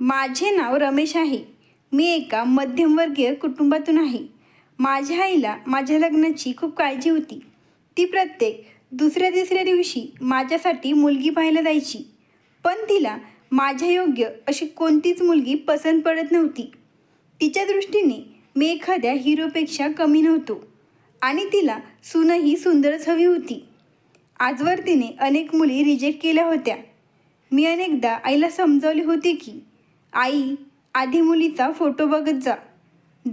माझे नाव रमेश आहे. मी एका मध्यमवर्गीय कुटुंबातून आहे. माझ्या आईला माझ्या लग्नाची खूप काळजी होती. ती प्रत्येक दुसऱ्या-तिसऱ्या दिवशी माझ्यासाठी मुलगी पाहायला जायची. पण तिला माझ्या योग्य अशी कोणतीच मुलगी पसंत पडत नव्हती. तिच्या दृष्टीने मी एखाद्या हिरोपेक्षा कमी नव्हतो आणि तिला सूनही सुंदरच हवी होती. आजवर तिने अनेक मुली रिजेक्ट केल्या होत्या. मी अनेकदा आईला समजावले होते की आई, आधी मुलीचा फोटो बघत जा.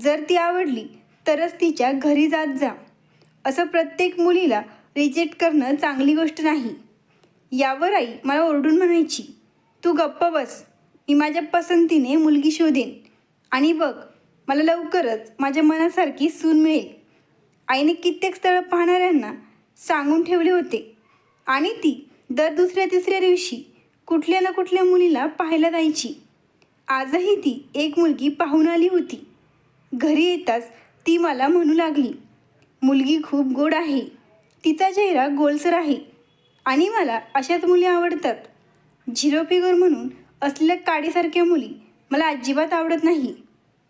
जर ती आवडली तरच तिच्या घरी जात जा. असं प्रत्येक मुलीला रिजेक्ट करणं चांगली गोष्ट नाही. यावर आई मला ओरडून म्हणायची, तू गप्प बस, मी माझ्या पसंतीने मुलगी शोधेन आणि बघ, मला लवकरच माझ्या मनासारखी सून मिळेल. आईने कित्येक स्थळं पाहणाऱ्यांना सांगून ठेवले होते आणि ती दर दुसऱ्या-तिसऱ्या दिवशी कुठल्या ना कुठल्या मुलीला पाहायला जायची. आजही ती एक मुलगी पाहून आली होती. घरी येताच ती मला म्हणू लागली, मुलगी खूप गोड आहे, तिचा चेहरा गोलसर आहे आणि मला अशाच मुली आवडतात. झिरो फिगर म्हणून असलेल्या काडीसारख्या मुली मला अजिबात आवडत नाही.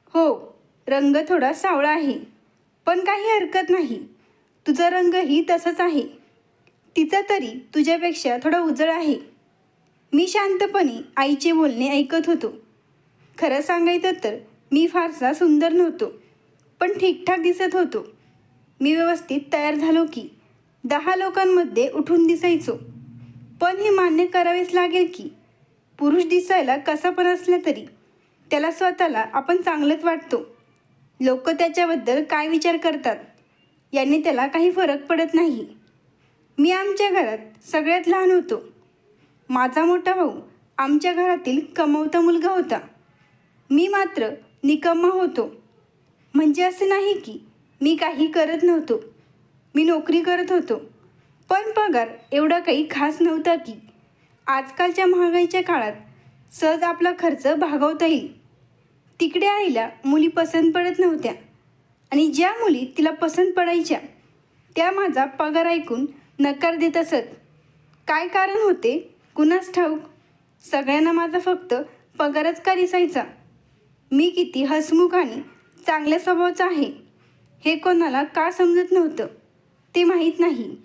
हो, रंग थोडा सावळा आहे, पण काही हरकत नाही, तुझा रंगही तसाच आहे. तिचा तरी तुझ्यापेक्षा थोडा उजळ आहे. मी शांतपणे आईचे बोलणे ऐकत होतो. खरं सांगायचं तर मी फारसा सुंदर नव्हतो, पण ठीकठाक दिसत होतो. मी व्यवस्थित तयार झालो की 10 लोकांमध्ये उठून दिसायचो. पण हे मान्य करावेच लागेल की पुरुष दिसायला कसा पण असला तरी त्याला स्वतःला आपण चांगलंच वाटतो. लोक त्याच्याबद्दल काय विचार करतात याने त्याला काही फरक पडत नाही. मी आमच्या घरात सगळ्यात लहान होतो. माझा मोठा भाऊ आमच्या घरातील कमावता मुलगा होता. मी मात्र निकम्मा होतो. म्हणजे असे नाही की मी काही करत नव्हतो. मी नोकरी करत होतो, पण पगार एवढा काही खास नव्हता की आजकालच्या महागाईच्या काळात सहज आपला खर्च भागवता येईल. तिकडे आईला मुली पसंत पडत नव्हत्या आणि ज्या मुली तिला पसंत पडायच्या त्या माझा पगार ऐकून नकार देत असत. काय कारण होते कुणास ठाऊक. सगळ्यांना माझा फक्त पगारच का दिसायचा. मी किती हसमुख आणि चांगल्या स्वभावाचा आहे हे कोणाला का समजत नव्हतं ते माहीत नाही.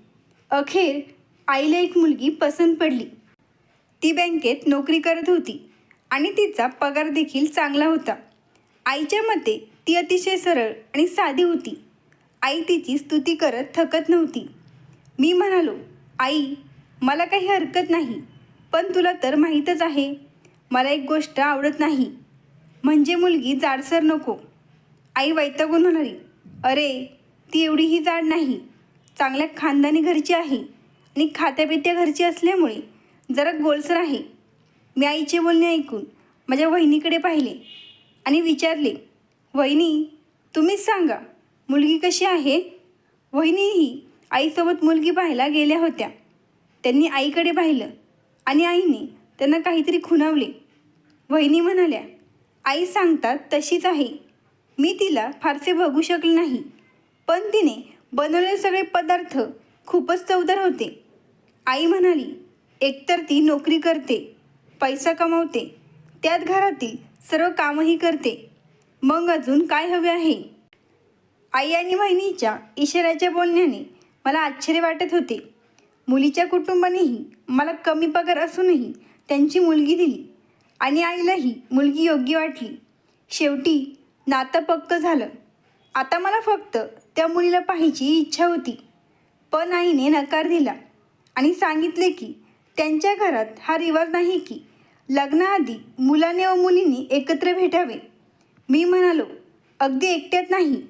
अखेर आईला एक मुलगी पसंत पडली. ती बँकेत नोकरी करत होती आणि तिचा पगार देखील चांगला होता. आईच्या मते ती अतिशय सरळ आणि साधी होती. आई तिची स्तुती करत थकत नव्हती. मी म्हणालो, आई, मला काही हरकत नाही, पण तुला तर माहीतच आहे मला एक गोष्ट आवडत नाही, म्हणजे मुलगी जाडसर नको. आई वैतागून म्हणाली, अरे, ती एवढीही जाड नाही, चांगल्या खानदानी घरची आहे आणि खात्यापित्या घरची असल्यामुळे जरा गोलसर आहे. मी आईचे बोलणे ऐकून माझ्या वहिनीकडे पाहिले आणि विचारले, वहिनी, तुम्हीच सांगा, मुलगी कशी आहे? वहिनीही आईसोबत मुलगी पाहायला गेल्या होत्या. त्यांनी आईकडे पाहिलं आणि आईने त्यांना काहीतरी खुणावले. वहिनी म्हणाल्या, आई सांगतात तशीच आहे. मी तिला फारसे बघू शकले नाही, पण तिने बनवलेले सगळे पदार्थ खूपच चवदार होते. आई म्हणाली, एकतर ती नोकरी करते, पैसा कमावते, त्यात घरातील सर्व कामही करते, मग अजून काय हवे आहे? आई आणि वहिनीच्या इशाऱ्याच्या बोलण्याने मला आश्चर्य वाटत होते. मुलीच्या कुटुंबानेही मला कमी पगार असूनही त्यांची मुलगी दिली आणि आईलाही मुलगी योग्य वाटली. शेवटी नातं पक्क झालं. आता मला फक्त त्या मुलीला पाहायची इच्छा होती, पण आईने नकार दिला आणि सांगितले की त्यांच्या घरात हा रिवाज नाही की लग्नाआधी मुलाने व मुलींनी एकत्र भेटावे. मी म्हणालो, अगदी एकट्यात नाही,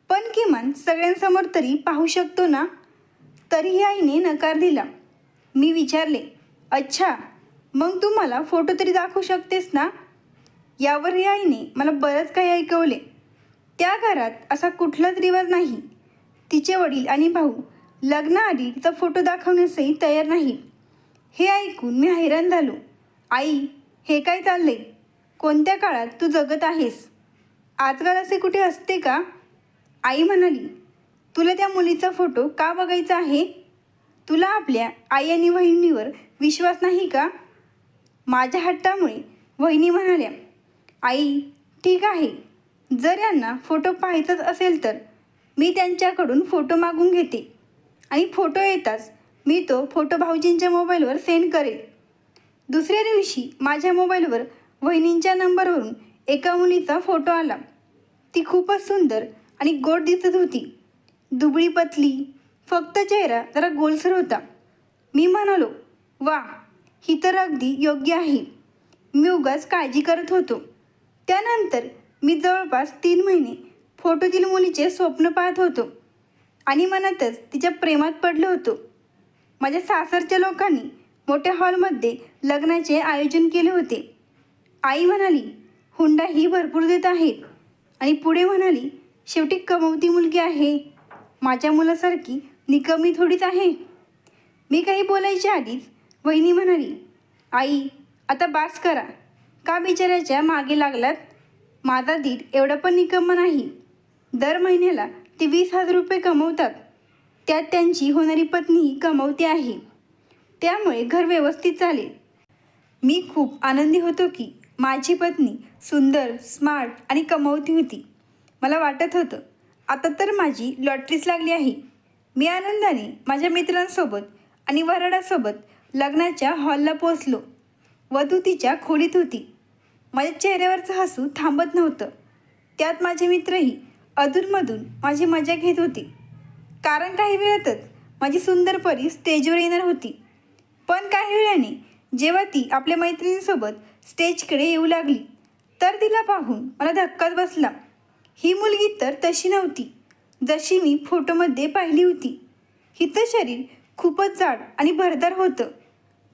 पण किमान सगळ्यांसमोर तरी पाहू शकतो ना? तरीही आईने नकार दिला. मी विचारले, अच्छा, मग तू मला फोटो तरी दाखवू शकतेस ना? यावरही आईने मला बरंच काही ऐकवले. त्या घरात असा कुठलाच रिवाज नाही. तिचे वडील आणि भाऊ लग्नाआधी तिचा फोटो दाखवण्यासही तयार नाही. हे ऐकून मी हैराण झालो. आई, हे काय चाललंय? कोणत्या काळात तू जगत आहेस? आजकाल असे कुठे असते का? आई म्हणाली, तुला त्या मुलीचा फोटो का बघायचा आहे? तुला आपल्या आई आणि वहिनीवर विश्वास नाही का? माझ्या हट्टामुळे वहिनी म्हणाल्या, आई, ठीक आहे. जर यांना फोटो पाहायचाच असेल तर मी त्यांच्याकडून फोटो मागून घेते आणि फोटो येताच मी तो फोटो भाऊजींच्या मोबाईलवर सेंड करेल. दुसऱ्या दिवशी माझ्या मोबाईलवर वहिनींच्या नंबरवरून एका मुलीचा फोटो आला. ती खूपच सुंदर आणि गोड दिसत होती. दुबळी पतली, फक्त चेहरा जरा गोलसर होता. मी म्हणालो, वा, ही तर अगदी योग्य आहे. मी उगाच काळजी करत होतो. त्यानंतर मी जवळपास 3 महिने फोटोतील मुलीचे स्वप्न पाहत होतो आणि मनातच तिच्या प्रेमात पडलो होतो. माझ्या सासरच्या लोकांनी मोठ्या हॉलमध्ये लग्नाचे आयोजन केले होते. आई म्हणाली, हुंडाही भरपूर देत आहेत आणि पुढे म्हणाली, शेवटी कमवती मुलगी आहे. माझ्या मुलासारखी निकमी थोडीच आहे. मी काही बोलायच्या आधीच वहिनी म्हणाली, आई, आता बास करा. का बिचाऱ्याच्या मागे लागलात? माझा दीर एवढा पण निकम्मा नाही. दर महिन्याला ते 20,000 रुपये कमवतात. त्यात त्यांची होणारी पत्नीही कमवते आहे. त्यामुळे घर व्यवस्थित चालेल. मी खूप आनंदी होतो की माझी पत्नी सुंदर, स्मार्ट आणि कमवती होती. मला वाटत होतं आता तर माझी लॉटरीच लागली आहे. मी आनंदाने माझ्या मित्रांसोबत आणि वराडासोबत लग्नाच्या हॉलला पोचलो. वधू तिच्या खोलीत होती. माझ्या चेहऱ्यावरचं हसू थांबत नव्हतं. त्यात माझे मित्रही अधूनमधून माझी मजा घेत होते. कारण काही वेळातच माझी सुंदर परी स्टेजवर येणार होती. पण काही वेळाने जेव्हा ती आपल्या मैत्रिणींसोबत स्टेजकडे येऊ लागली तर तिला पाहून मला धक्काच बसला. ही मुलगी तर तशी नव्हती जशी मी फोटोमध्ये पाहिली होती. हिचं शरीर खूपच जाड आणि भरदार होतं.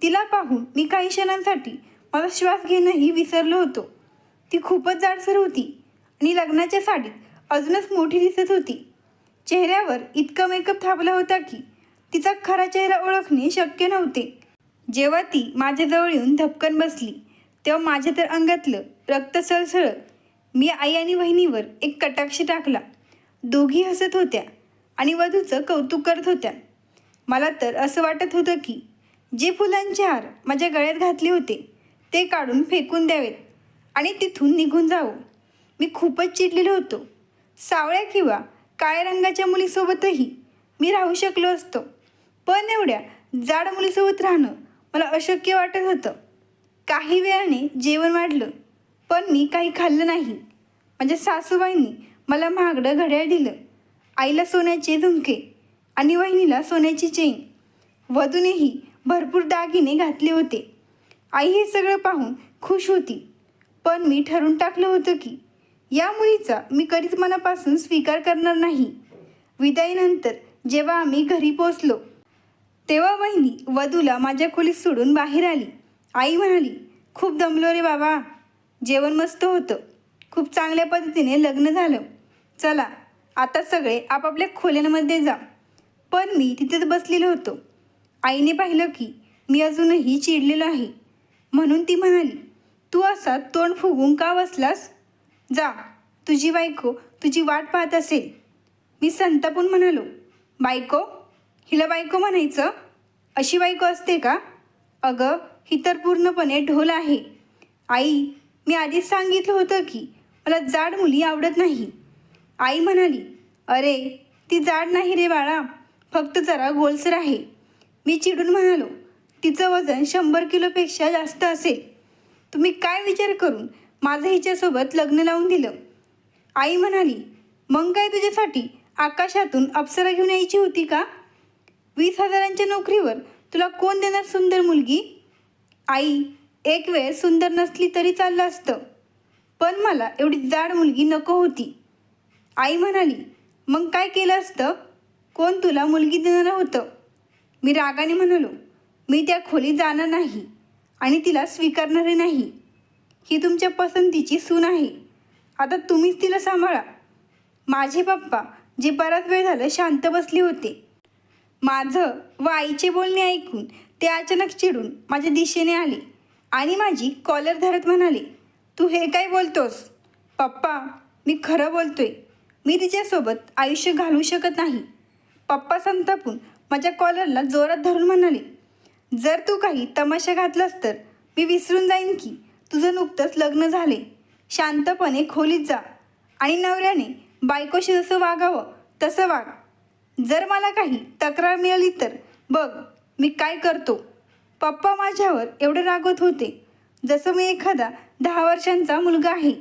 तिला पाहून मी काही क्षणांसाठी माझा श्वास घेणंही विसरलो होतो. ती खूपच जाडसर होती आणि लग्नाच्या साडीत अजूनच मोठी दिसत होती. चेहऱ्यावर इतका मेकअप थापला होता की तिचा खरा चेहरा ओळखणे शक्य नव्हते. जेव्हा ती माझ्याजवळ येऊन धपकन बसली तेव्हा माझ्या तर अंगातलं रक्त सळसळलं. मी आई आणि वहिनीवर एक कटाक्ष टाकला. दोघी हसत होत्या आणि वधूचं कौतुक करत होत्या. मला तर असं वाटत होतं की जे फुलांचे हार माझ्या गळ्यात घातले होते ते काढून फेकून द्यावेत आणि तिथून निघून जावं. मी खूपच चिडलेलो होतो. सावळ्या किंवा काळ्या रंगाच्या मुलीसोबतही मी राहू शकलो असतो, पण एवढ्या जाड मुलीसोबत राहणं मला अशक्य वाटत होतं. काही वेळाने जेवण वाढलं, पण मी काही खाल्लं नाही. माझ्या सासूबाईंनी मला महागडं घड्याळ दिलं. आईला सोन्याचे झुमके आणि वहिनीला सोन्याची चेन. वधूनेही भरपूर दागिने घातले होते. आई हे सगळं पाहून खुश होती. पण मी ठरवून टाकलं होतं की या मुलीचा मी कधीच मनापासून स्वीकार करणार नाही. विदाईनंतर जेव्हा आम्ही घरी पोचलो तेव्हा वहिनी वधूला माझ्या खोलीत सोडून बाहेर आली. आई म्हणाली, खूप दमलो रे बाबा. जेवण मस्त होतं. खूप चांगल्या पद्धतीने लग्न झालं. चला आता सगळे आपापल्या खोल्यांमध्ये जा. पण मी तिथेच बसलेलो होतो. आईने पाहिलं की मी अजूनही चिडलेलो आहे म्हणून ती म्हणाली, तू असा तोंड फुगून का बसलास? जा, तुझी बायको तुझी वाट पाहत असेल. मी संतापून म्हणालो, बायको? हिला बायको म्हणायचं? अशी बायको असते का? अगं, ही तर पूर्णपणे ढोल आहे. आई, मी आधीच सांगितलं होतं की मला जाड मुली आवडत नाही. आई म्हणाली, अरे ती जाड नाही रे बाळा, फक्त जरा गोलसर आहे. मी चिडून म्हणालो, तिचं वजन 100 किलोपेक्षा जास्त असेल. तुम्ही काय विचार करून माझं हिच्यासोबत लग्न लावून दिलं? आई म्हणाली, मग काय तुझ्यासाठी आकाशातून अप्सरा घेऊन यायची होती का? 20,000च्या नोकरीवर तुला कोण देणार सुंदर मुलगी? आई, एक वेळ सुंदर नसली तरी चाललं असतं, पण मला एवढी जाड मुलगी नको होती. आई म्हणाली, मग काय केलं असतं? कोण तुला मुलगी देणार होतं? मी रागाने म्हणालो, मी त्या खोलीत जाणार नाही आणि तिला स्वीकारणारे नाही. ही तुमच्या पसंतीची सून आहे. आता तुम्हीच तिला सांभाळा. माझे पप्पा जे बराच वेळ झालं शांत बसले होते. माझं व आईचे बोलणे ऐकून ते अचानक चिडून माझ्या दिशेने आले आणि माझी कॉलर धरत म्हणाले, तू हे काय बोलतोस? पप्पा, मी खरं बोलतोय. मी तिच्यासोबत आयुष्य घालवू शकत नाही. पप्पा संतापून माझ्या कॉलरला जोरात धरून म्हणाले, जर तू काही तमाशा घातलास तर मी विसरून जाईन की तुझं नुकतंच लग्न झाले. शांतपणे खोलीत जा आणि नवऱ्याने बायकोशी जसं वागावं तसं वाग. जर मला काही तक्रार मिळाली तर बघ मी काय करतो. पप्पा माझ्यावर एवढे रागवत होते जसं मी एखादा 10 वर्षांचा मुलगा आहे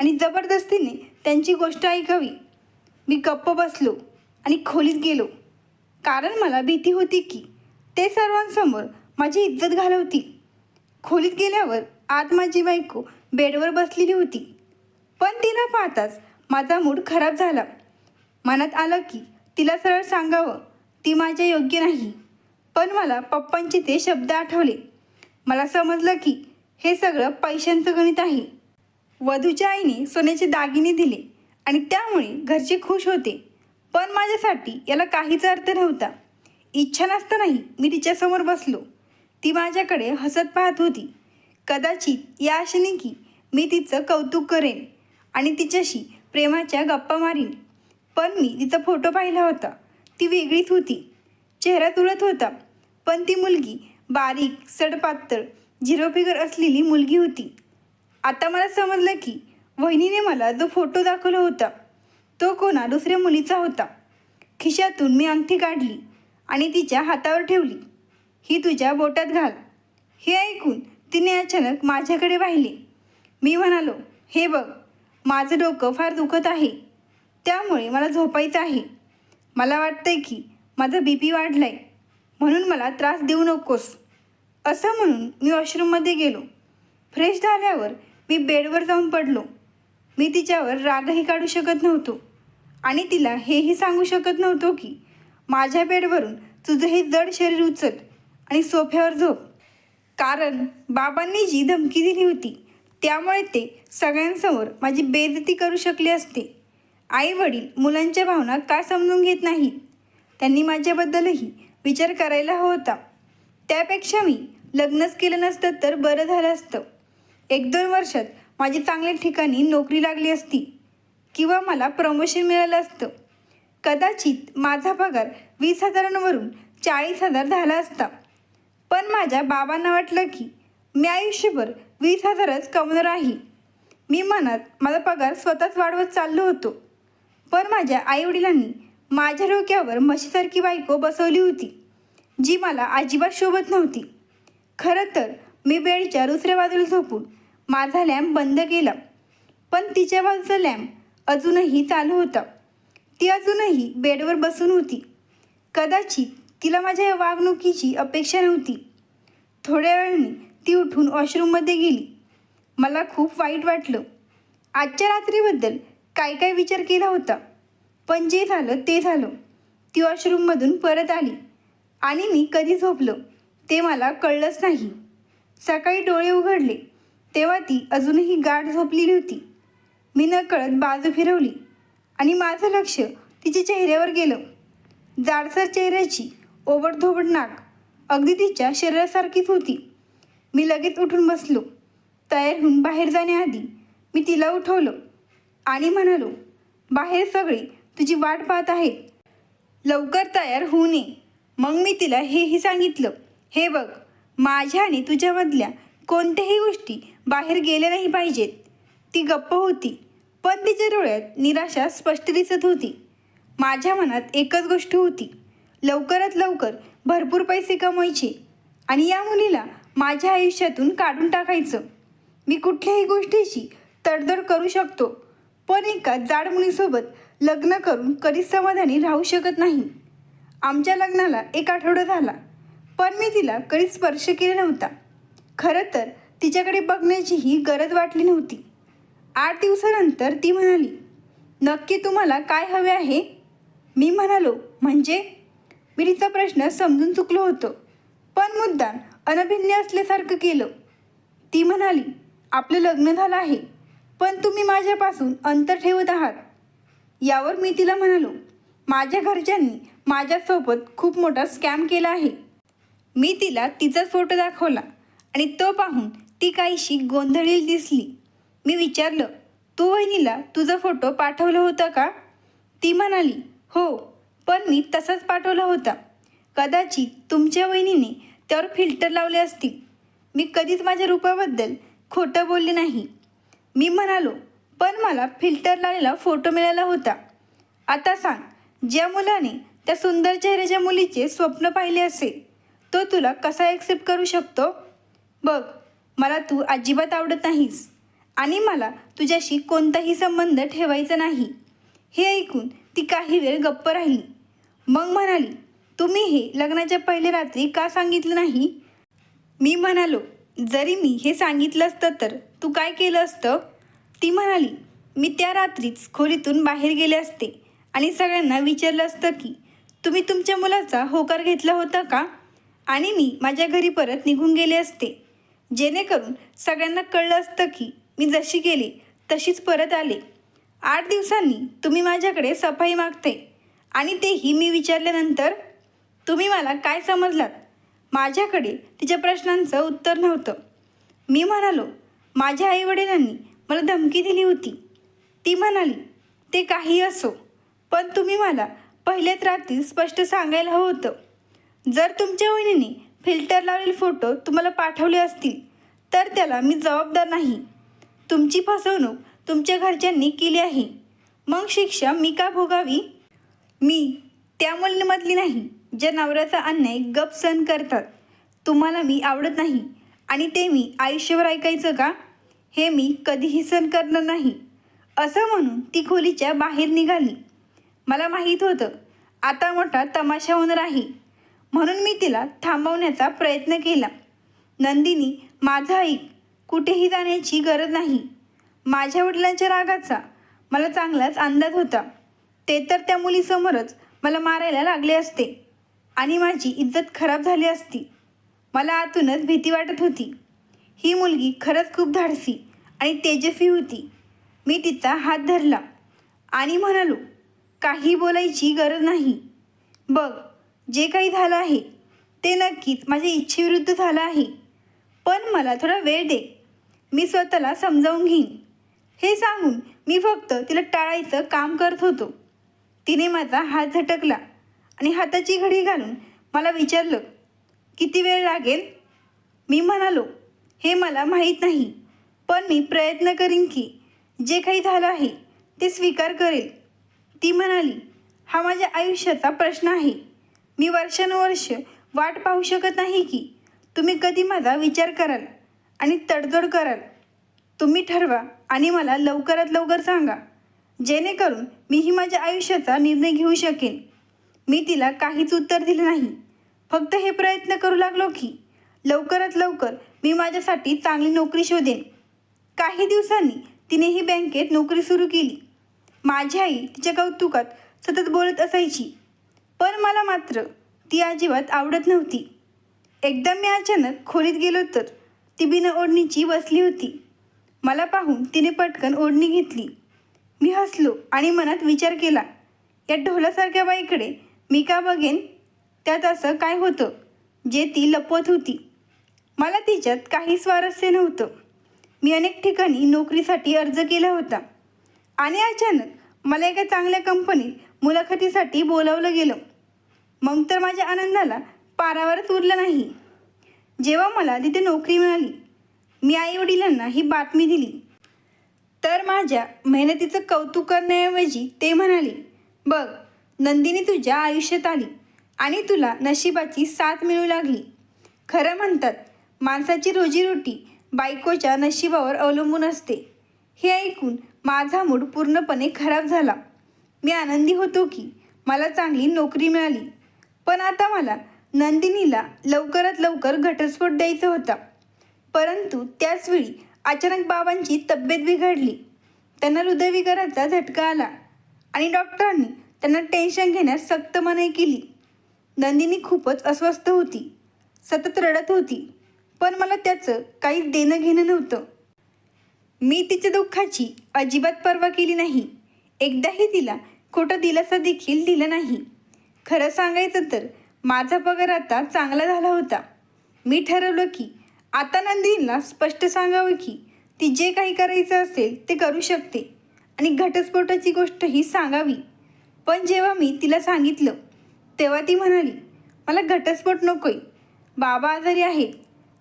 आणि जबरदस्तीने त्यांची गोष्ट ऐकावी. मी गप्प बसलो आणि खोलीत गेलो, कारण मला भीती होती की ते सर्वांसमोर माझी इज्जत घालवतील. खोलीत गेल्यावर आत माझी बायको बेडवर बसलेली होती, पण तिला पाहताच माझा मूड खराब झाला. मनात आलं की तिला सरळ सांगावं ती माझ्या योग्य नाही, पण मला पप्पांचे ते शब्द आठवले. मला समजलं की हे सगळं पैशांचं गणित आहे. वधूच्या आईने सोन्याचे दागिने दिले आणि त्यामुळे घरचे खुश होते, पण माझ्यासाठी याला काहीच अर्थ नव्हता. इच्छा नसतानाही मी तिच्यासमोर बसलो. ती माझ्याकडे हसत पाहत होती, कदाचित या आशेने की मी तिचं कौतुक करेन आणि तिच्याशी प्रेमाच्या गप्पा मारीन. पण मी तिचा फोटो पाहिला होता. ती वेगळीच होती. चेहरा तुळत होता, पण ती मुलगी बारीक सडपातळ झिरो फिगर असलेली मुलगी होती. आता मला समजलं की वहिनीने मला जो फोटो दाखवला होता तो कोणा दुसऱ्या मुलीचा होता. खिशातून मी अंगठी काढली आणि तिच्या हातावर ठेवली. ही तुझ्या बोटात घाल. हे ऐकून तिने अचानक माझ्याकडे पाहिले. मी म्हणालो, हे बघ माझं डोकं फार दुखत आहे, त्यामुळे मला झोपायचं आहे. मला वाटतंय की माझा BP वाढलाय, म्हणून मला त्रास देऊ नकोस. असं म्हणून मी वॉशरूममध्ये गेलो. फ्रेश झाल्यावर मी बेडवर जाऊन पडलो. मी तिच्यावर रागही काढू शकत नव्हतो आणि तिला हेही सांगू शकत नव्हतो की माझ्या बेडवरून तुझं हे जड शरीर उचल आणि सोफ्यावर झोप. कारण बाबांनी जी धमकी दिली होती त्यामुळे ते सगळ्यांसमोर माझी बेइज्जती करू शकले असते. आई वडील मुलांच्या भावना का समजून घेत नाहीत? त्यांनी माझ्याबद्दलही विचार करायला हवा होता. त्यापेक्षा मी लग्नच केलं नसतं तर बरं झालं असतं. 1-2 वर्षात माझी चांगल्या ठिकाणी नोकरी लागली असती किंवा मला प्रमोशन मिळालं असतं. कदाचित माझा पगार 20,000वरून 40,000 झाला असता. पण माझ्या बाबांना वाटलं की मी आयुष्यभर 20,000च कमवणार आहे. मी मनात माझा पगार स्वतःच वाढवत चाललो होतो. पण माझ्या आईवडिलांनी माझ्या डोक्यावर म्हशीसारखी बायको बसवली होती, जी मला अजिबात शोभत नव्हती. खरं तर मी बेडच्या दुसऱ्या बाजूला झोपून माझा लॅम्प बंद केला, पण तिच्या बाजूचा लॅम्प अजूनही चालू होता. ती अजूनही बेडवर बसून होती. कदाचित तिला माझ्या वागणुकीची अपेक्षा नव्हती. थोड्या वेळाने ती उठून वॉशरूममध्ये गेली. मला खूप वाईट वाटलं. आजच्या रात्रीबद्दल काय काय विचार केला होता, पण जे झालं ते झालं. ती वॉशरूममधून परत आली आणि मी कधी झोपलो ते मला कळलंच नाही. सकाळी डोळे उघडले तेव्हा ती अजूनही गाढ झोपलेली होती. मी नकळत बाजू फिरवली आणि माझं लक्ष तिच्या चेहऱ्यावर गेलं. जाडसर चेहऱ्याची, ओबडधोबड नाक, अगदी तिच्या शरीरासारखीच होती. मी लगेच उठून बसलो. तयार होऊन बाहेर जाण्याआधी मी तिला उठवलं आणि म्हणालो, बाहेर सगळे तुझी वाट पाहत आहेत, लवकर तयार होऊन ये. मग मी तिला हेही सांगितलं, हे बघ माझ्या आणि तुझ्यामधल्या कोणत्याही गोष्टी बाहेर गेल्या नाही पाहिजेत. ती गप्प होती, पण तिच्या डोळ्यात निराशा स्पष्ट दिसत होती. माझ्या मनात एकच गोष्ट होती, लवकरात लवकर भरपूर पैसे कमवायचे आणि या मुलीला माझ्या आयुष्यातून काढून टाकायचं. मी कुठल्याही गोष्टीची तडजोड करू शकतो, पण एका जाड मुलीसोबत लग्न करून कधीच समाधानी राहू शकत नाही. आमच्या लग्नाला 1 आठवडा झाला, पण मी तिला कधीच स्पर्श केला नव्हता. खरं तर तिच्याकडे बघण्याचीही गरज वाटली नव्हती. 8 दिवसानंतर ती म्हणाली, नक्की तुम्हाला काय हवे आहे? मी म्हणालो, म्हणजे? मी तिचा प्रश्न समजून चुकलो होतो, पण मुद्दाम अनभिज्ञ असल्यासारखं केलं. ती म्हणाली, आपलं लग्न झालं आहे, पण तुम्ही माझ्यापासून अंतर ठेवत आहात. यावर मी तिला म्हणालो, माझ्या घरच्यांनी माझ्यासोबत खूप मोठा स्कॅम केला आहे. मी तिला तिचाच फोटो दाखवला आणि तो पाहून ती काहीशी गोंधळलेली दिसली. मी विचारलं, तू वहिनीला तुझा फोटो पाठवला होता का? ती म्हणाली, हो, पण मी तसाच पाठवला होता. कदाचित तुमच्या वहिनीने त्यावर फिल्टर लावले असतील. मी कधीच माझ्या रूपाबद्दल खोटं बोलले नाही. मी म्हणालो, पण मला फिल्टर लावलेला फोटो मिळाला होता. आता सांग, ज्या मुलाने त्या सुंदर चेहऱ्याच्या मुलीचे स्वप्न पाहिले असेल, तो तुला कसा ॲक्सेप्ट करू शकतो? बघ, मला तू अजिबात आवडत नाहीस आणि मला तुझ्याशी कोणताही संबंध ठेवायचा नाही. हे ऐकून ती काही वेळ गप्प राहिली. मग म्हणाली, तुम्ही हे लग्नाच्या पहिल्या रात्री का सांगितलं नाही? मी म्हणालो, जरी मी हे सांगितलं असतं तर तू काय केलं असतं? ती म्हणाली, मी त्या रात्रीच खोलीतून बाहेर गेले असते आणि सगळ्यांना विचारलं असतं की तुम्ही तुमच्या मुलाचा होकार घेतला होता का? आणि मी माझ्या घरी परत निघून गेले असते, जेणेकरून सगळ्यांना कळलं असतं की मी जशी गेले तशीच परत आले. 8 दिवसांनी तुम्ही माझ्याकडे सफाई मागते आणि तेही मी विचारल्यानंतर. तुम्ही मला काय समजलात? माझ्याकडे तिच्या प्रश्नांचं उत्तर नव्हतं. मी म्हणालो, माझ्या आईवडिलांनी मला धमकी दिली होती. ती म्हणाली, ते काही असो, पण तुम्ही मला पहिल्याच रात्री स्पष्ट सांगायला हवं होतं. जर तुमच्या वहिनीने फिल्टर लावलेले फोटो तुम्हाला पाठवले असतील तर त्याला मी जबाबदार नाही. तुमची फसवणूक तुमच्या घरच्यांनी केली आहे, मग शिक्षा मी का भोगावी? मी त्या मुलींमधली नाही ज्या नवऱ्याचा अन्याय गप सहन करतात. तुम्हाला मी आवडत नाही आणि ते मी आयुष्यभर ऐकायचं का? हे मी कधीही सहन करणार नाही, असं म्हणून ती खोलीच्या बाहेर निघाली. मला माहीत होतं आता मोठा तमाशा होणार आहे, म्हणून मी तिला थांबवण्याचा प्रयत्न केला. नंदिनी, माझं ऐक, कुठेही जाण्याची गरज नाही. माझ्या वडिलांच्या रागाचा मला चांगलाच अंदाज होता. ते तर त्या मुलीसमोरच मला मारायला लागले असते आणि माझी इज्जत खराब झाली असती. मला आतूनच भीती वाटत होती. ही मुलगी खरंच खूप धाडसी आणि तेजस्वी होती. मी तिचा हात धरला आणि म्हणालो, काही बोलायची गरज नाही. बघ, जे काही झालं आहे ते नक्कीच माझ्या इच्छेविरुद्ध झालं आहे, पण मला थोडा वेळ दे. मी स्वतःला समजावून घेईन. हे सांगून मी फक्त तिला टाळायचं काम करत होतो. तिने माझा हात झटकला आणि हाताची घडी घालून मला विचारलं, किती वेळ लागेल? मी म्हणालो, हे मला माहीत नाही, पण मी प्रयत्न करीन की जे काही झालं आहे ते स्वीकार करेल. ती म्हणाली, हा माझ्या आयुष्याचा प्रश्न आहे. मी वर्षानुवर्ष वाट पाहू शकत नाही की तुम्ही कधी माझा विचार कराल आणि तडजोड कराल. तुम्ही ठरवा आणि मला लवकरात लवकर सांगा, जेणेकरून मीही माझ्या आयुष्याचा निर्णय घेऊ शकेन. मी तिला काहीच उत्तर दिलं नाही, फक्त हे प्रयत्न करू लागलो की लवकरात लवकर मी माझ्यासाठी चांगली नोकरी शोधेन. काही दिवसांनी तिनेही बँकेत नोकरी सुरू केली. माझी आई तिच्या कौतुकात सतत बोलत असायची, पण मला मात्र ती अजिबात आवडत नव्हती. एकदा मी अचानक खोलीत गेलो तर ती बिना ओढणीची बसली होती. मला पाहून तिने पटकन ओढणी घेतली. मी हसलो आणि मनात विचार केला, या ढोलासारख्या बाईकडे मी का बघेन? त्यात असं काय होतं जे ती लपवत होती? मला तिच्यात काही स्वारस्य नव्हतं. मी अनेक ठिकाणी नोकरीसाठी अर्ज केला होता आणि अचानक मला एका चांगल्या कंपनीत मुलाखतीसाठी बोलावलं गेलं. मग तर माझ्या आनंदाला पारावरच उरलं नाही. जेव्हा मला तिथे नोकरी मिळाली, मी आईवडिलांना ही बातमी दिली तर माझ्या मेहनतीचं कौतुक करण्याऐवजी ते म्हणाले, बघ, नंदिनी तुझ्या आयुष्यात आली आणि तुला नशिबाची साथ मिळू लागली. खरं म्हणतात, माणसाची रोजीरोटी बायकोच्या नशिबावर अवलंबून असते. हे ऐकून माझा मूड पूर्णपणे खराब झाला. मी आनंदी होतो की मला चांगली नोकरी मिळाली, पण आता मला नंदिनीला लवकरात लवकर घटस्फोट द्यायचा होता. परंतु त्याचवेळी अचानक बाबांची तब्येत बिघडली. त्यांना हृदयविकाराचा झटका आला आणि डॉक्टरांनी त्यांना टेन्शन घेण्यास सक्त मनाई केली. नंदिनी खूपच अस्वस्थ होती, सतत रडत होती, पण मला त्याचं काहीच देणं घेणं नव्हतं. मी तिच्या दुःखाची अजिबात पर्वा केली नाही. एकदाही तिला खोटा दिलासा देखील दिला नाही. खरं सांगायचं तर माझा पगार आता चांगला झाला होता. मी ठरवलं की आता नंदिनीला स्पष्ट सांगावं की ती जे काही करायचं असेल ते करू शकते आणि घटस्फोटाची गोष्टही सांगावी. पण जेव्हा मी तिला सांगितलं तेव्हा ती म्हणाली, मला घटस्फोट नकोय. बाबा आजारी आहेत,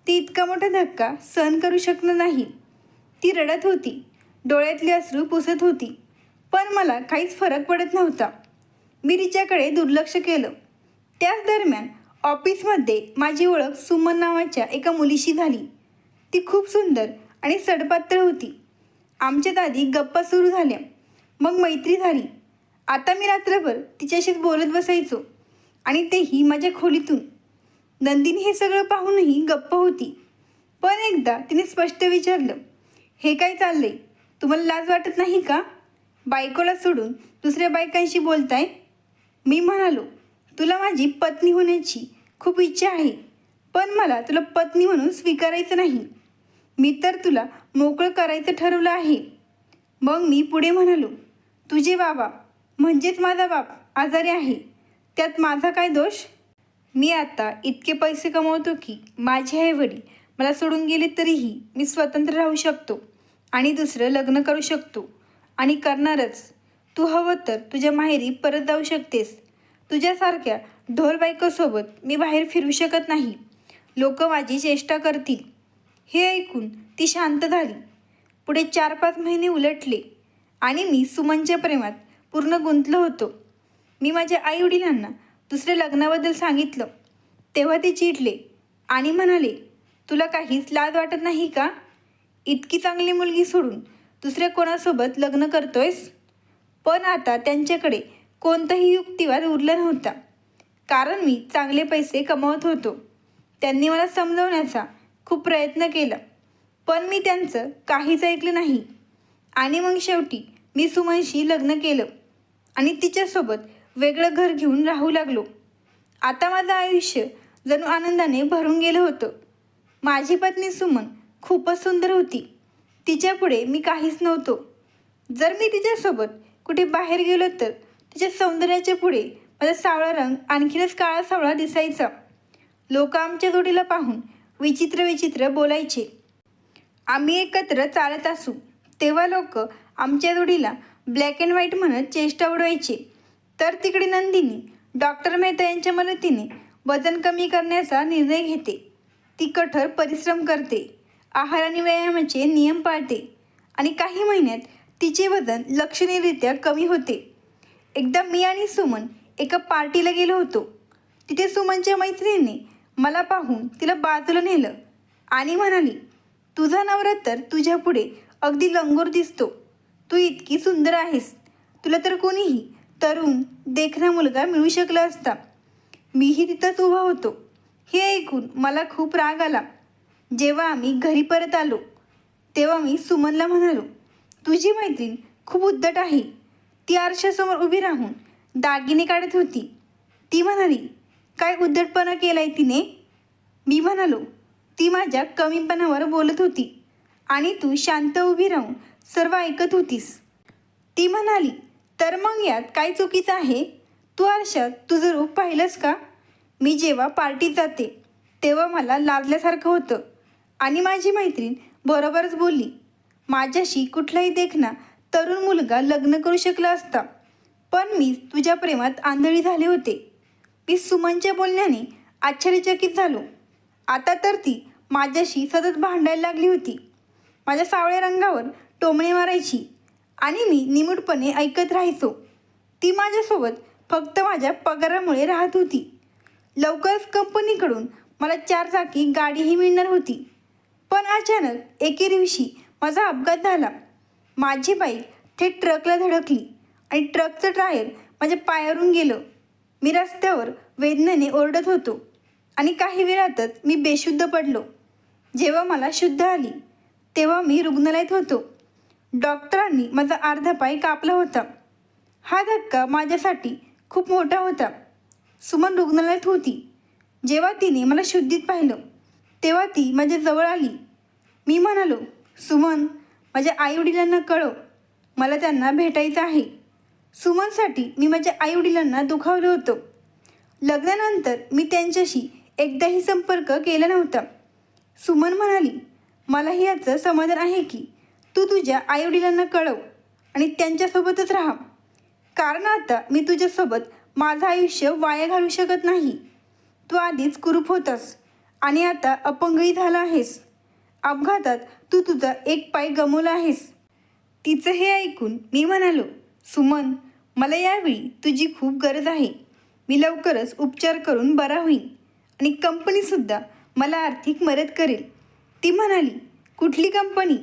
ती इतका मोठा धक्का सहन करू शकणार नाही. ती रडत होती डोळ्यातले अश्रू पुसत होती, पण मला काहीच फरक पडत नव्हता. मी तिच्याकडे दुर्लक्ष केलं. त्याच दरम्यान ऑफिसमध्ये माझी ओळख सुमन नावाच्या एका मुलीशी झाली. ती खूप सुंदर आणि सडपातळ होती. आमच्यात आधी गप्पा सुरू झाल्या, मग मैत्री झाली. आता मी रात्रभर तिच्याशीच बोलत बसायचो, आणि तेही माझ्या खोलीतून. नंदिनी हे सगळं पाहूनही गप्प होती. पण एकदा तिने स्पष्ट विचारलं, हे काय चाललंय? तुम्हाला लाज वाटत नाही का? बायकोला सोडून दुसऱ्या बायकांशी बोलताय? मी म्हणालो, तुला माझी पत्नी होण्याची खूप इच्छा आहे, पण मला तुला पत्नी म्हणून स्वीकारायचं नाही. मी तर तुला मोकळं करायचं ठरवलं आहे. मग मी पुढे म्हणालो, तुझे बाबा म्हणजेच माझा बाप आजारी आहे, त्यात माझा काय दोष? मी आता इतके पैसे कमवतो की माझे आईवडील मला सोडून गेले तरीही मी स्वतंत्र राहू शकतो आणि दुसरं लग्न करू शकतो, आणि करणारच. तू हवं तर तुझ्या माहेरी परत जाऊ शकतेस. तुझ्यासारख्या ढोल बायकोसोबत मी बाहेर फिरू शकत नाही. लोक माझी चेष्टा करतील. हे ऐकून ती शांत झाली. पुढे 4-5 महिने उलटले आणि मी सुमनच्या प्रेमात पूर्ण गुंतलो होतो. मी माझ्या आईवडिलांना दुसऱ्या लग्नाबद्दल सांगितलं. तेव्हा ते चिडले आणि म्हणाले, तुला काहीच लाज वाटत नाही का? इतकी चांगली मुलगी सोडून दुसऱ्या कोणासोबत लग्न करतोयस? पण आता त्यांच्याकडे कोणताही युक्तिवाद उरला नव्हता, कारण मी चांगले पैसे कमवत होतो. त्यांनी मला समजवण्याचा खूप प्रयत्न केला, पण मी त्यांचं काहीच ऐकलं नाही. आणि मग शेवटी मी सुमनशी लग्न केलं आणि तिच्यासोबत वेगळं घर घेऊन राहू लागलो. आता माझं आयुष्य जणू आनंदाने भरून गेलं होतं. माझी पत्नी सुमन खूपच सुंदर होती. तिच्यापुढे मी काहीच नव्हतो. जर मी तिच्यासोबत कुठे बाहेर गेलो तर तिच्या सौंदर्याच्या पुढे माझा सावळा रंग आणखीनच काळा सावळा दिसायचा. लोक आमच्या जोडीला पाहून विचित्र विचित्र बोलायचे. आम्ही एकत्र चालत असू तेव्हा लोक आमच्या जोडीला ब्लॅक अँड व्हाईट म्हणत चेष्टा उडवायचे. तर तिकडे नंदिनी डॉक्टर मेहता यांच्या मदतीने वजन कमी करण्याचा निर्णय घेते. ती कठोर परिश्रम करते, आहार आणि व्यायामाचे नियम पाळते, आणि काही महिन्यात तिचे वजन लक्षणीयरित्या कमी होते. एकदा मी आणि सुमन एका पार्टीला गेलो होतो. तिथे सुमनच्या मैत्रिणीने मला पाहून तिला बाजूला नेलं आणि म्हणाली, तुझा नवरा तर तुझ्या पुढे अगदी लंगोर दिसतो. तू इतकी सुंदर आहेस. तुला तर कोणीही तरुण देखणा मुलगा मिळू शकला असता. मीही तिथंच उभा होतो. हे ऐकून मला खूप राग आला. जेव्हा आम्ही घरी परत आलो तेव्हा मी सुमनला म्हणालो, तुझी मैत्रीण खूप उद्धट आहे. ती आरशासमोर उभी राहून दागिने काढत होती. ती म्हणाली, काय उद्धटपणा केलाय तिने? मी म्हणालो, ती माझ्या कमीपणावर बोलत होती आणि तू शांत उभी राहून सर्व ऐकत होतीस. ती म्हणाली, तर मग यात काय चुकीचं आहे? तू आरशात तुझं रूप पाहिलंस का? मी जेव्हा पार्टीत जाते तेव्हा मला लाजल्यासारखं होतं. आणि माझी मैत्रीण बरोबरच बोलली, माझ्याशी कुठलाही देखणा तरुण मुलगा लग्न करू शकला असता, पण मी तुझ्या प्रेमात आंधळी झाले होते. मी सुमनच्या बोलण्याने आश्चर्यचकित झालो. आता तर ती माझ्याशी सतत भांडायला लागली होती. माझ्या सावळ्या रंगावर टोमणे मारायची आणि मी निमूटपणे ऐकत राहायचो. ती माझ्यासोबत फक्त माझ्या पगारामुळे राहत होती. लवकरच कंपनीकडून मला 4 चाकी गाडीही मिळणार होती. पण अचानक एके दिवशी माझा अपघात झाला. माझी बाईक थेट ट्रकला धडकली आणि ट्रकचं टायर माझ्या पायावरून गेलं. मी रस्त्यावर वेदनेने ओरडत होतो आणि काही वेळातच मी बेशुद्ध पडलो. जेव्हा मला शुद्ध आली तेव्हा मी रुग्णालयात होतो. डॉक्टरांनी माझा अर्धा पाय कापला होता. हा धक्का माझ्यासाठी खूप मोठा होता. सुमन रुग्णालयात होती. जेव्हा तिने मला शुद्धीत पाहिलं तेव्हा ती माझ्या जवळ आली. मी म्हणालो, सुमन, माझ्या आईवडिलांना कळव, मला त्यांना भेटायचं आहे. सुमनसाठी मी माझ्या आईवडिलांना दुखावलं होतं. लग्नानंतर मी त्यांच्याशी एकदाही संपर्क केला नव्हता. सुमन म्हणाली, मलाही याचं समाधान आहे की तू तुझ्या आईवडिलांना कळव आणि त्यांच्यासोबतच राहा, कारण आता मी तुझ्यासोबत माझं आयुष्य वाया घालू शकत नाही. तू आधीच कुरूप होतास आणि आता अपंगही झाला आहेस. अपघातात तू तुझा एक पाय गमावला आहेस. तिचं हे ऐकून मी म्हणालो, सुमन, मला यावेळी तुझी खूप गरज आहे. मी लवकरच उपचार करून बरा होईन आणि कंपनीसुद्धा मला आर्थिक मदत करेल. ती म्हणाली, कुठली कंपनी?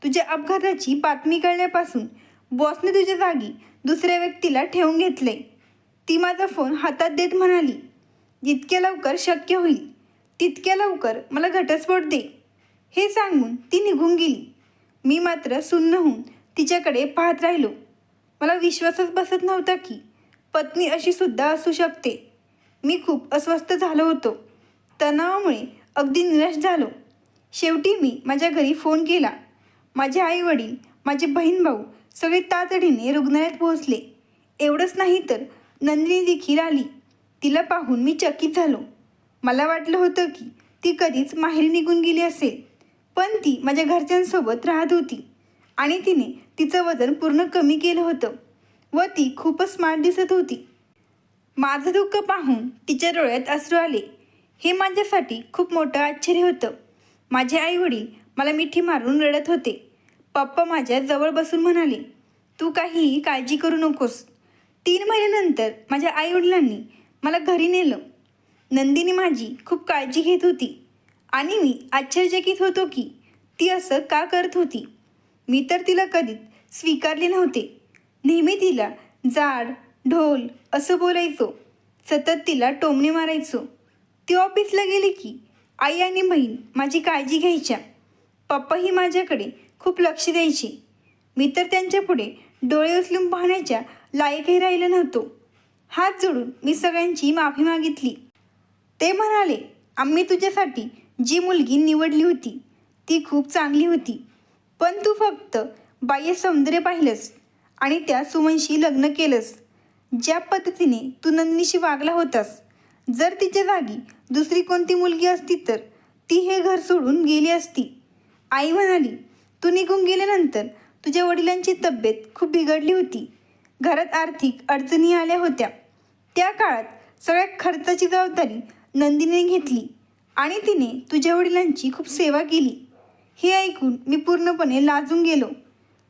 तुझ्या अपघाताची बातमी कळल्यापासून बॉसने तुझ्या जागी दुसऱ्या व्यक्तीला ठेवून घेतले. ती माझा फोन हातात देत म्हणाली, जितक्या लवकर शक्य होईल तितक्या लवकर मला घटस्फोट दे. हे सांगून ती निघून गेली. मी मात्र सुन्न होऊन तिच्याकडे पाहत राहिलो. मला विश्वासच बसत नव्हता की पत्नी अशी सुद्धा असू शकते. मी खूप अस्वस्थ झालो होतो. तणावामुळे अगदी निराश झालो. शेवटी मी माझ्या घरी फोन केला. माझे आईवडील, माझे बहीण भाऊ सगळे तातडीने रुग्णालयात पोहोचले. एवढंच नाही तर नंदिनी देखील आली. तिला पाहून मी चकित झालो. मला वाटलं होतं की ती कधीच माहेरी निघून गेली असेल, पण ती माझ्या घरच्यांसोबत राहत होती आणि तिने तिचं वजन पूर्ण कमी केलं होतं व ती खूपच स्मार्ट दिसत होती. माझं दुःख पाहून तिच्या डोळ्यात अश्रू आले. हे माझ्यासाठी खूप मोठं आश्चर्य होतं. माझे आईवडील मला मिठी मारून रडत होते. पप्पा माझ्या जवळ बसून म्हणाले, तू काहीही काळजी करू नकोस. 3 महिन्यानंतर माझ्या आईवडिलांनी मला घरी नेलं. नंदिनी माझी खूप काळजी घेत होती आणि मी आश्चर्यचकित होतो की ती असं का करत होती. मी तर तिला कधीच स्वीकारले नव्हते. नेहमी तिला जाड, ढोल असं बोलायचो. सतत तिला टोमणे मारायचो. ती ऑफिसला गेली की आई आणि बहीण माझी काळजी घ्यायच्या. पप्पाही माझ्याकडे खूप लक्ष द्यायचे. मी तर त्यांच्यापुढे डोळे उचलून पाहण्याच्या लायकही राहिलं नव्हतो. हात जोडून मी सगळ्यांची माफी मागितली. ते म्हणाले, आम्ही तुझ्यासाठी जी मुलगी निवडली होती ती खूप चांगली होती, पण तू फक्त बाह्य सौंदर्य पाहिलंस आणि त्या सुमनशी लग्न केलंस. ज्या पद्धतीने तू नंदिनीशी वागला होतास, जर तिच्या जागी दुसरी कोणती मुलगी असती तर ती हे घर सोडून गेली असती. आई म्हणाली, तू निघून गेल्यानंतर तुझ्या वडिलांची तब्येत खूप बिघडली होती. घरात आर्थिक अडचणी आल्या होत्या. त्या काळात सगळ्या खर्चाची जबाबदारी नंदिनीने घेतली आणि तिने तुझ्या वडिलांची खूप सेवा केली. हे ऐकून मी पूर्णपणे लाजून गेलो.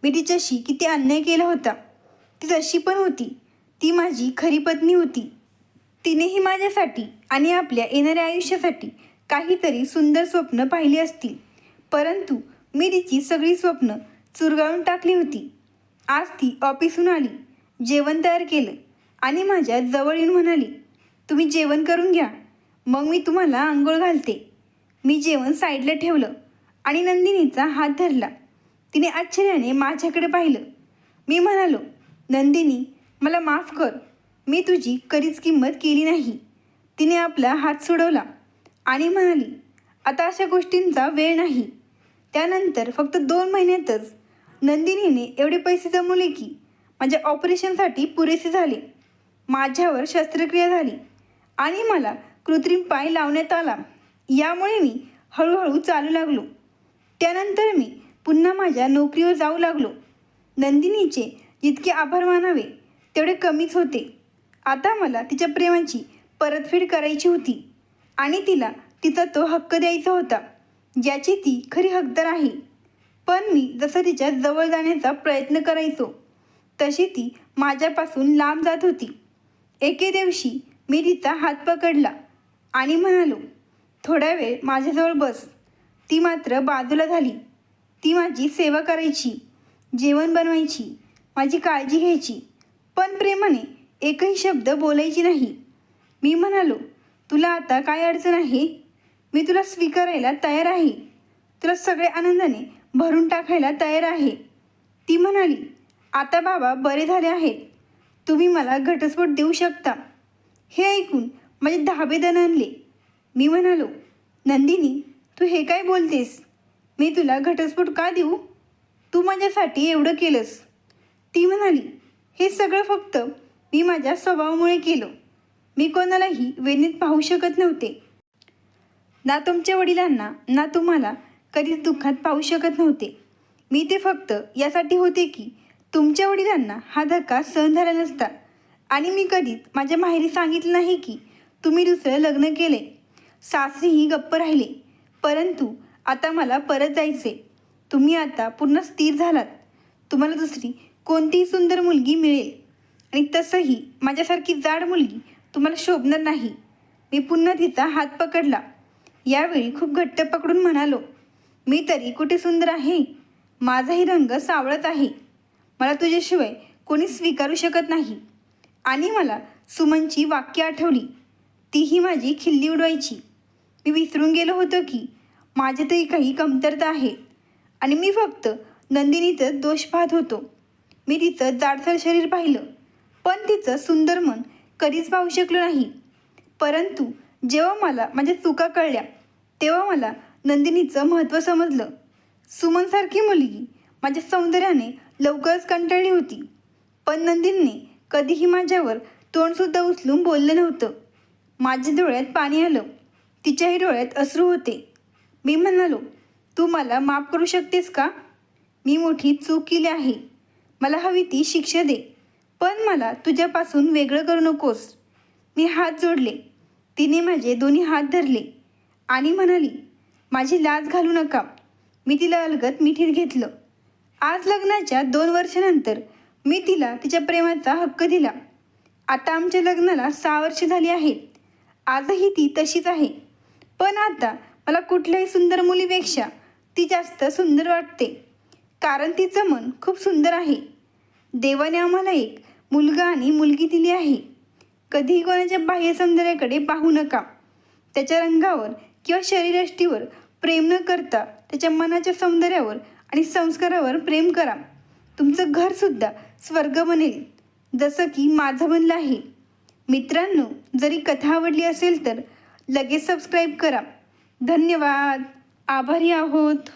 मी तिच्याशी किती अन्याय केला होता. ती तशी पण होती. ती माझी खरी पत्नी होती. तिनेही माझ्यासाठी आणि आपल्या येणाऱ्या आयुष्यासाठी काहीतरी सुंदर स्वप्न पाहिली असतील, परंतु मी तिची सगळी स्वप्न चुरगाळून टाकली होती. आज ती ऑफिसहून आली, जेवण तयार केलं आणि माझ्या जवळ येऊन म्हणाली, तुम्ही जेवण करून घ्या, मग मी तुम्हाला आंघोळ घालते. मी जेवण साईडला ठेवलं आणि नंदिनीचा हात धरला. तिने आश्चर्याने माझ्याकडे पाहिलं. मी म्हणालो, नंदिनी, मला माफ कर. मी तुझी कधीच किंमत केली नाही. तिने आपला हात सोडवला आणि म्हणाली, आता अशा गोष्टींचा वेळ नाही. त्यानंतर फक्त 2 महिन्यातच नंदिनीने एवढे पैसे जमवले की माझ्या ऑपरेशनसाठी पुरेसे झाले. माझ्यावर शस्त्रक्रिया झाली आणि मला कृत्रिम पाय लावण्यात आला. यामुळे मी हळूहळू चालू लागलो. त्यानंतर मी पुन्हा माझ्या नोकरीवर जाऊ लागलो. नंदिनीचे जितके आभार मानावे तेवढे कमीच होते. आता मला तिच्या प्रेमाची परतफेड करायची होती आणि तिला तिचा तो हक्क द्यायचा होता ज्याची ती खरी हकदार आहे. पण मी जसं तिच्या जवळ जाण्याचा प्रयत्न करायचो तशी ती माझ्यापासून लांब जात होती. एके दिवशी मी तिचा हात पकडला आणि म्हणालो, थोडा वेळ माझ्याजवळ बस. ती मात्र बाजूला झाली. ती माझी सेवा करायची, जेवण बनवायची, माझी काळजी घ्यायची, पण प्रेमाने एकही शब्द बोलायची नाही. मी म्हणालो, तुला आता काय अडचण आहे? मी तुला स्वीकारायला तयार आहे. तुला सगळे आनंदाने भरून टाकायला तयार आहे. ती म्हणाली, आता बाबा बरे झाले आहेत. तुम्ही मला घटस्फोट देऊ शकता. हे ऐकून माझे धाबे दणाणले. मी म्हणालो, नंदिनी, तू हे काय बोलतेस? मी तुला घटस्फोट का देऊ? तू माझ्यासाठी एवढं केलंस. ती म्हणाली, हे सगळं फक्त मी माझ्या स्वभावामुळे केलं. मी कोणालाही वेदनेत पाहू शकत नव्हते. ना तुमच्या वडिलांना ना तुम्हाला कधीच दुःखात पाहू शकत नव्हते. मी ते फक्त यासाठी होते की तुमच्या वडिलांना हा धक्का सहन झाला नसता. आणि मी कधीच माझ्या माहेरी सांगितलं नाही की तुम्ही दुसरं लग्न केले. सासरीही गप्प राहिले. परंतु आता मला परत जायचे. तुम्ही आता पूर्ण स्थिर झालात. तुम्हाला दुसरी कोणतीही सुंदर मुलगी मिळेल आणि तसंही माझ्यासारखी जाड मुलगी तुम्हाला शोभणार नाही. मी पुन्हा तिचा हात पकडला. यावेळी खूप घट्ट पकडून म्हणालो, मी तरी कुठे सुंदर आहे? माझाही रंग सावळत आहे. मला तुझ्याशिवाय कोणी स्वीकारू शकत नाही. आणि मला सुमनची वाक्य आठवली. तीही माझी खिल्ली उडवायची. मी विसरून गेलो होतो की माझ्यातही काही कमतरता आहे आणि मी फक्त नंदिनीचं दोष पाहत होतो. मी तिचं जाडसर शरीर पाहिलं, पण तिचं सुंदर मन कधीच पाहू शकलो नाही. परंतु जेव्हा मला माझ्या चुका कळल्या तेव्हा मला नंदिनीचं महत्त्व समजलं. सुमनसारखी मुलगी माझ्या सौंदर्याने लवकरच कंटाळली होती, पण नंदिनीने कधीही माझ्यावर तोंडसुद्धा उचलून बोललं नव्हतं. माझ्या डोळ्यात पाणी आलं, तिच्याही डोळ्यात अश्रू होते. मी म्हणालो, तू मला माफ करू शकतेस का? मी मोठी चूक केली आहे. मला हवी ती शिक्षा दे, पण मला तुझ्यापासून वेगळं करू नकोस. मी हात जोडले. तिने माझे दोन्ही हात धरले आणि म्हणाली, माझी लाज घालू नका. मी तिला अलगद मिठीत घेतलं. आज लग्नाच्या 2 वर्षानंतर मी तिला तिच्या प्रेमाचा हक्क दिला. आता आमच्या लग्नाला 6 वर्ष झाली आहेत. आजही ती तशीच आहे, पण आता मला कुठल्याही सुंदर मुलीपेक्षा ती जास्त सुंदर वाटते, कारण तिचं मन खूप सुंदर आहे. देवाने आम्हाला एक मुलगा आणि मुलगी दिली आहे. कधीही कोणाच्या बाह्य सौंदर्याकडे पाहू नका. त्याच्या रंगावर किंवा शरीरयष्टीवर प्रेम न करता त्याच्या मनाच्या सौंदर्यावर आणि संस्कारावर प्रेम करा. तुमचं घरसुद्धा स्वर्ग बनेल, जसं की माझं बनलं आहे. मित्रांनो, जरी कथा आवडली असेल तर लगेच सबस्क्राईब करा. धन्यवाद. आभारी आहोत.